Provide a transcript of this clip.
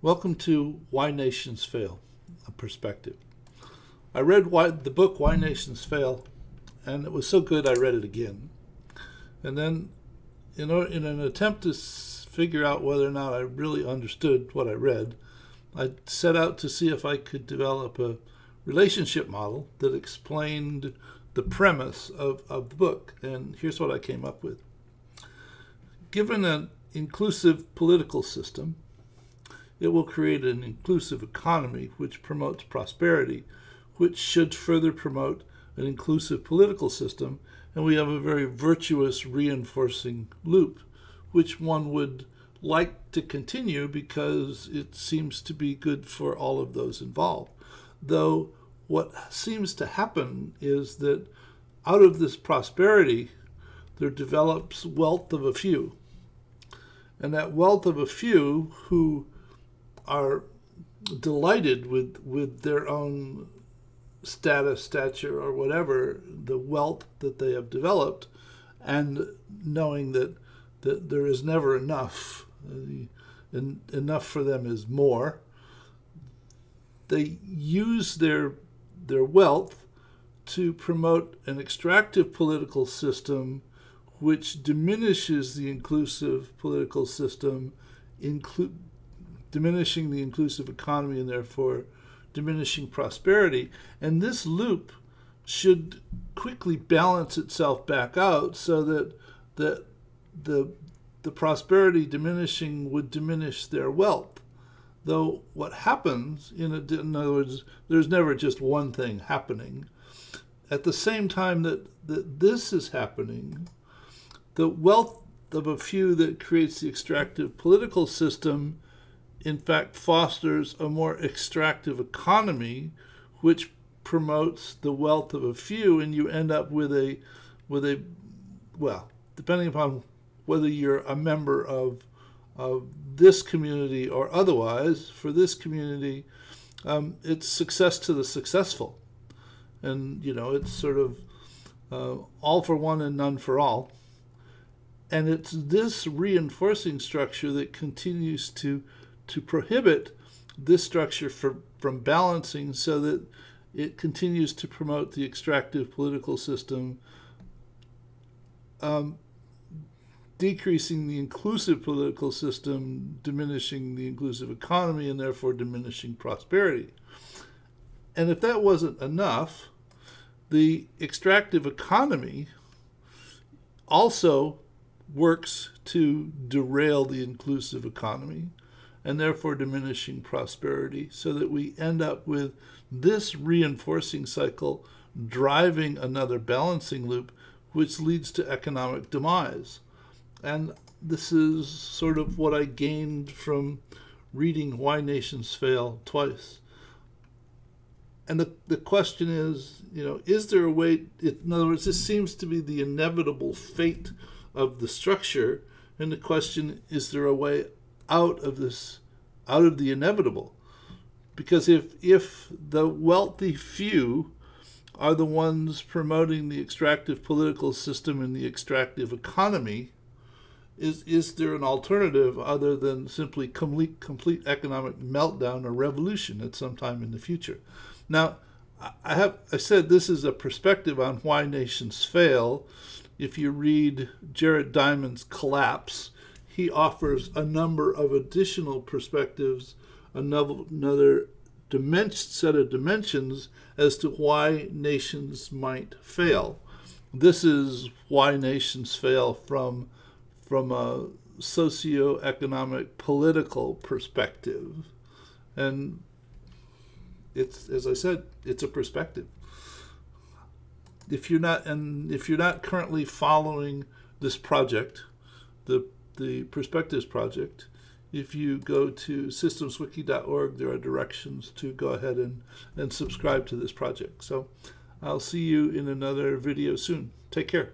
Welcome to Why Nations Fail, a Perspective. I read the book Why Nations Fail, and it was so good I read it again. And then, in an attempt to figure out whether or not I really understood what I read, I set out to see if I could develop a relationship model that explained the premise of the book. And here's what I came up with. Given an inclusive political system, it will create an inclusive economy which promotes prosperity, which should further promote an inclusive political system, and we have a very virtuous reinforcing loop, which one would like to continue because it seems to be good for all of those involved. Though what seems to happen is that out of this prosperity, there develops wealth of a few. And that wealth of a few who are delighted with their own status, stature, or whatever, the wealth that they have developed, and knowing that there is never enough, enough for them is more. They use their wealth to promote an extractive political system which diminishes the inclusive political system, diminishing the inclusive economy and therefore diminishing prosperity. And this loop should quickly balance itself back out so that the prosperity diminishing would diminish their wealth. Though what happens, in other words, there's never just one thing happening. At the same time that this is happening, the wealth of a few that creates the extractive political system in fact fosters a more extractive economy which promotes the wealth of a few, and you end up with a well, depending upon whether you're a member of this community or otherwise, for this community, it's success to the successful. And, it's sort of all for one and none for all. And it's this reinforcing structure that continues to prohibit this structure from balancing so that it continues to promote the extractive political system, decreasing the inclusive political system, diminishing the inclusive economy, and therefore diminishing prosperity. And if that wasn't enough, the extractive economy also works to derail the inclusive economy and therefore diminishing prosperity, so that we end up with this reinforcing cycle driving another balancing loop, which leads to economic demise. And this is sort of what I gained from reading Why Nations Fail twice. And the question is, is there a way, in other words, this seems to be the inevitable fate of the structure, and the question, is there a way out of this, out of the inevitable? Because if the wealthy few are the ones promoting the extractive political system and the extractive economy, is there an alternative other than simply complete economic meltdown or revolution at some time in the future? Now, I said this is a perspective on why nations fail. If you read Jared Diamond's Collapse, he offers a number of additional perspectives, another set of dimensions as to why nations might fail. This is Why Nations Fail from a socioeconomic political perspective. And it's, as I said, it's a perspective. If you're not currently following this project, the Perspectives Project, if you go to systemswiki.org, there are directions to go ahead and subscribe to this project. So I'll see you in another video soon. Take care.